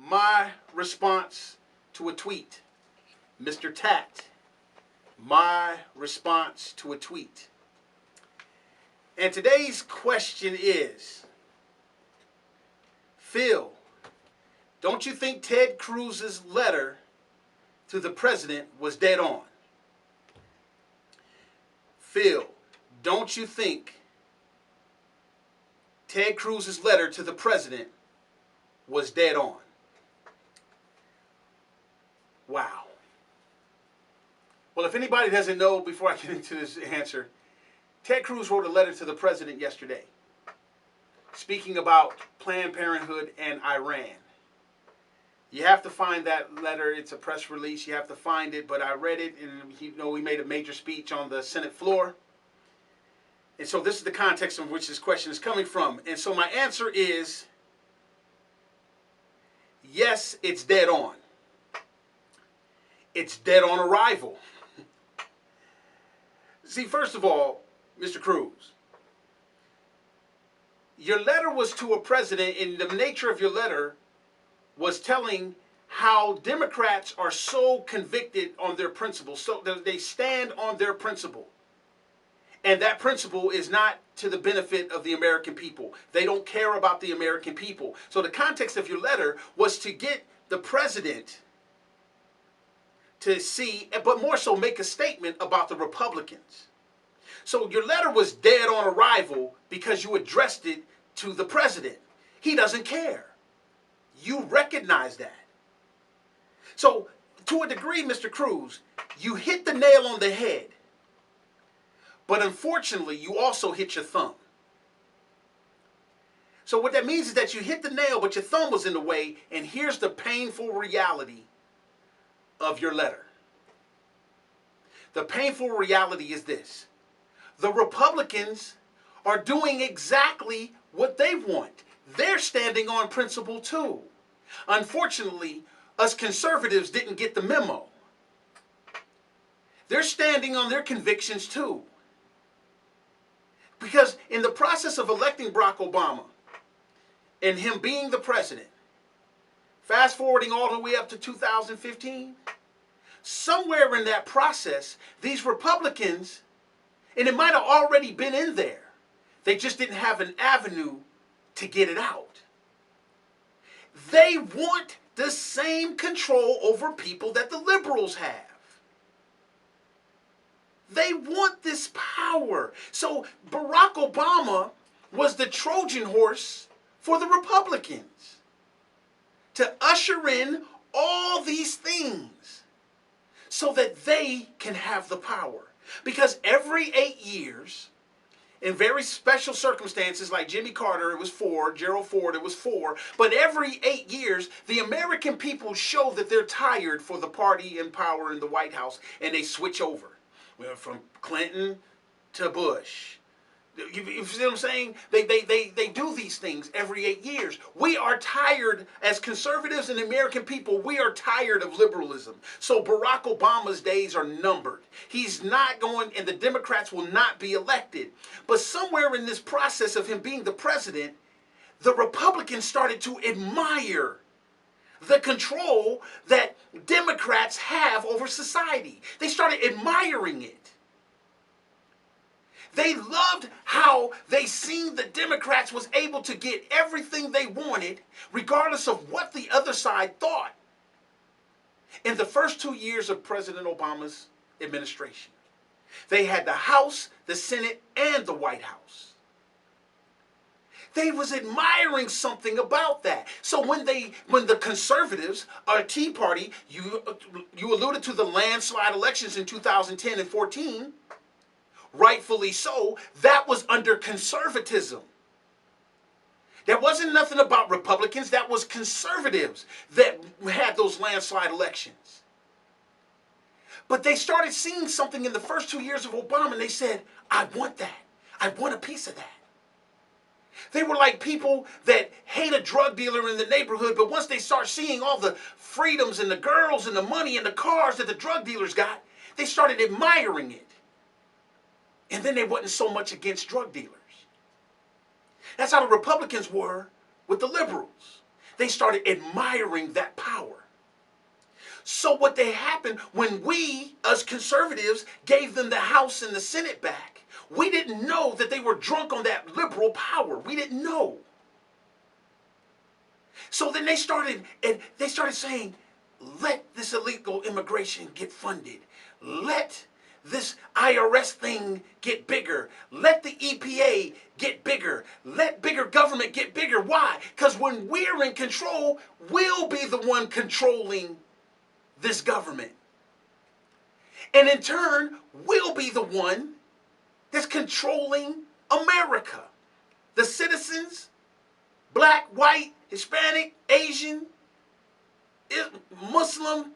my response to a tweet. Mr. Tat, my response to a tweet. And today's question is, Phil, don't you think Ted Cruz's letter to the president was dead on? Phil, don't you think Ted Cruz's letter to the president was dead on? Wow. Well, if anybody doesn't know, before I get into this answer, Ted Cruz wrote a letter to the president yesterday speaking about Planned Parenthood and Iran. You have to find that letter. It's a press release. You have to find it. But I read it, and he made a major speech on the Senate floor. And so this is the context in which this question is coming from. And so my answer is, yes, it's dead on. It's dead on arrival. See, first of all, Mr. Cruz, your letter was to a president, and the nature of your letter was telling how Democrats are so convicted on their principles, so they stand on their principle. And that principle is not to the benefit of the American people. They don't care about the American people. So the context of your letter was to get the president to see, but more so make a statement about the Republicans. So your letter was dead on arrival because you addressed it to the president. He doesn't care. You recognize that. So to a degree, Mr. Cruz, you hit the nail on the head. But unfortunately, you also hit your thumb. So what that means is that you hit the nail, but your thumb was in the way, and here's the painful reality of your letter. The painful reality is this. The Republicans are doing exactly what they want. They're standing on principle too. Unfortunately, us conservatives didn't get the memo. They're standing on their convictions too. Because in the process of electing Barack Obama and him being the president, fast forwarding all the way up to 2015, somewhere in that process, these Republicans, and it might have already been in there, they just didn't have an avenue to get it out. They want the same control over people that the liberals have. They want this power. So Barack Obama was the Trojan horse for the Republicans to usher in all these things so that they can have the power. Because every 8 years, in very special circumstances like Jimmy Carter, it was 4, Gerald Ford, it was 4, but every 8 years, the American people show that they're tired for the party in power in the White House, and they switch over. From Clinton to Bush. You see what I'm saying? They do these things every 8 years. We are tired, as conservatives and American people, we are tired of liberalism. So Barack Obama's days are numbered. He's not going, and the Democrats will not be elected. But somewhere in this process of him being the president, the Republicans started to admire the control that Democrats have over society. They started admiring it. They loved how they seen the Democrats was able to get everything they wanted, regardless of what the other side thought. In the first 2 years of President Obama's administration, they had the House, the Senate, and the White House. They was admiring something about that. So when the conservatives, or Tea Party, you alluded to the landslide elections in 2010 and 14, rightfully so, that was under conservatism. There wasn't nothing about Republicans, that was conservatives that had those landslide elections. But they started seeing something in the first 2 years of Obama, and they said, I want that. I want a piece of that. They were like people that hate a drug dealer in the neighborhood, but once they start seeing all the freedoms and the girls and the money and the cars that the drug dealers got, they started admiring it. And then they wasn't so much against drug dealers. That's how the Republicans were with the liberals. They started admiring that power. So what they happened when we, as conservatives, gave them the House and the Senate back, we didn't know that they were drunk on that liberal power. We didn't know. So then they started saying, let this illegal immigration get funded. Let this IRS thing get bigger. Let the EPA get bigger. Let bigger government get bigger. Why? Because when we're in control, we'll be the one controlling this government. And in turn, we'll be the one that's controlling America. The citizens, black, white, Hispanic, Asian, Muslim,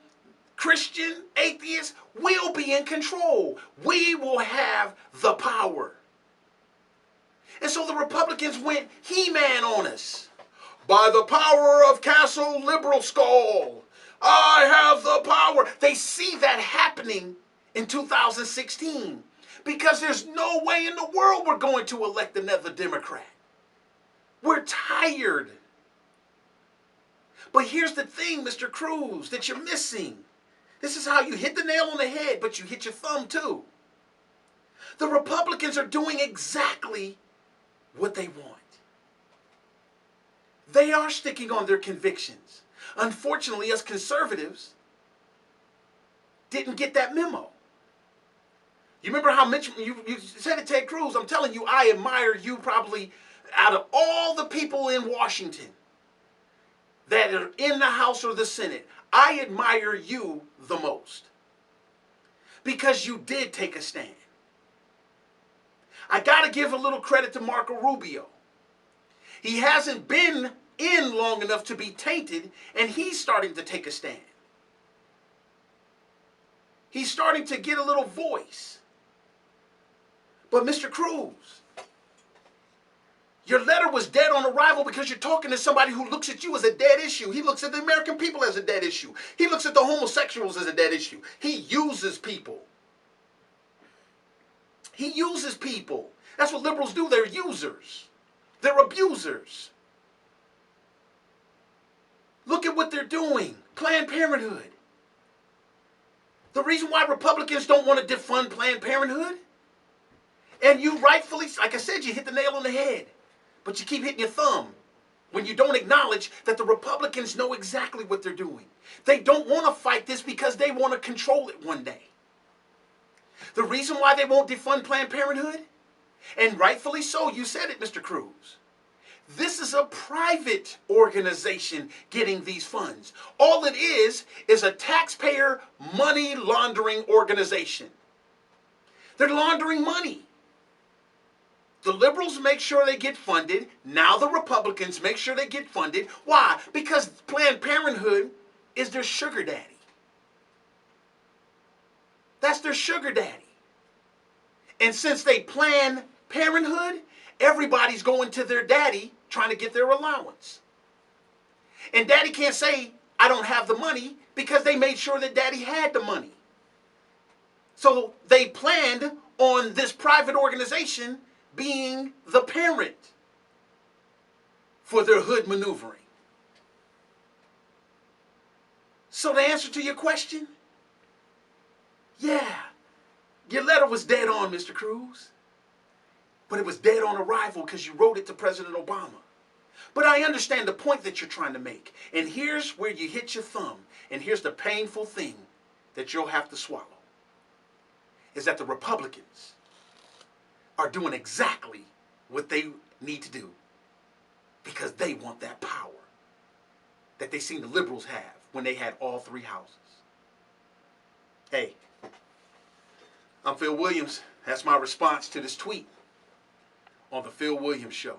Christian, atheist, will be in control. We will have the power. And so the Republicans went He-Man on us. By the power of Castle Liberal Skull, I have the power. They see that happening in 2016 because there's no way in the world we're going to elect another Democrat. We're tired. But here's the thing, Mr. Cruz, that you're missing. This is how you hit the nail on the head, but you hit your thumb too. The Republicans are doing exactly what they want. They are sticking on their convictions. Unfortunately, us conservatives didn't get that memo. You remember how Mitch, you said to Ted Cruz, I'm telling you, I admire you probably out of all the people in Washington that are in the House or the Senate. I admire you the most because you did take a stand. I got to give a little credit to Marco Rubio. He hasn't been in long enough to be tainted, and he's starting to take a stand. He's starting to get a little voice. But Mr. Cruz, your letter was dead on arrival because you're talking to somebody who looks at you as a dead issue. He looks at the American people as a dead issue. He looks at the homosexuals as a dead issue. He uses people. He uses people. That's what liberals do. They're users. They're abusers. Look at what they're doing. Planned Parenthood. The reason why Republicans don't want to defund Planned Parenthood, and you rightfully, like I said, you hit the nail on the head, but you keep hitting your thumb when you don't acknowledge that the Republicans know exactly what they're doing. They don't want to fight this because they want to control it one day. The reason why they won't defund Planned Parenthood, and rightfully so, you said it, Mr. Cruz. This is a private organization getting these funds. All it is a taxpayer money laundering organization. They're laundering money. The liberals make sure they get funded. Now the Republicans make sure they get funded. Why? Because Planned Parenthood is their sugar daddy. That's their sugar daddy. And since they Planned Parenthood, everybody's going to their daddy trying to get their allowance. And daddy can't say, I don't have the money, because they made sure that daddy had the money. So they planned on this private organization being the parent for their hood maneuvering. So the answer to your question, yeah, your letter was dead on, Mr. Cruz. But it was dead on arrival because you wrote it to President Obama. But I understand the point that you're trying to make. And here's where you hit your thumb. And here's the painful thing that you'll have to swallow. Is that the Republicans are doing exactly what they need to do because they want that power that they seen the liberals have when they had all three houses. Hey, I'm Phil Williams. That's my response to this tweet on the Phil Williams Show.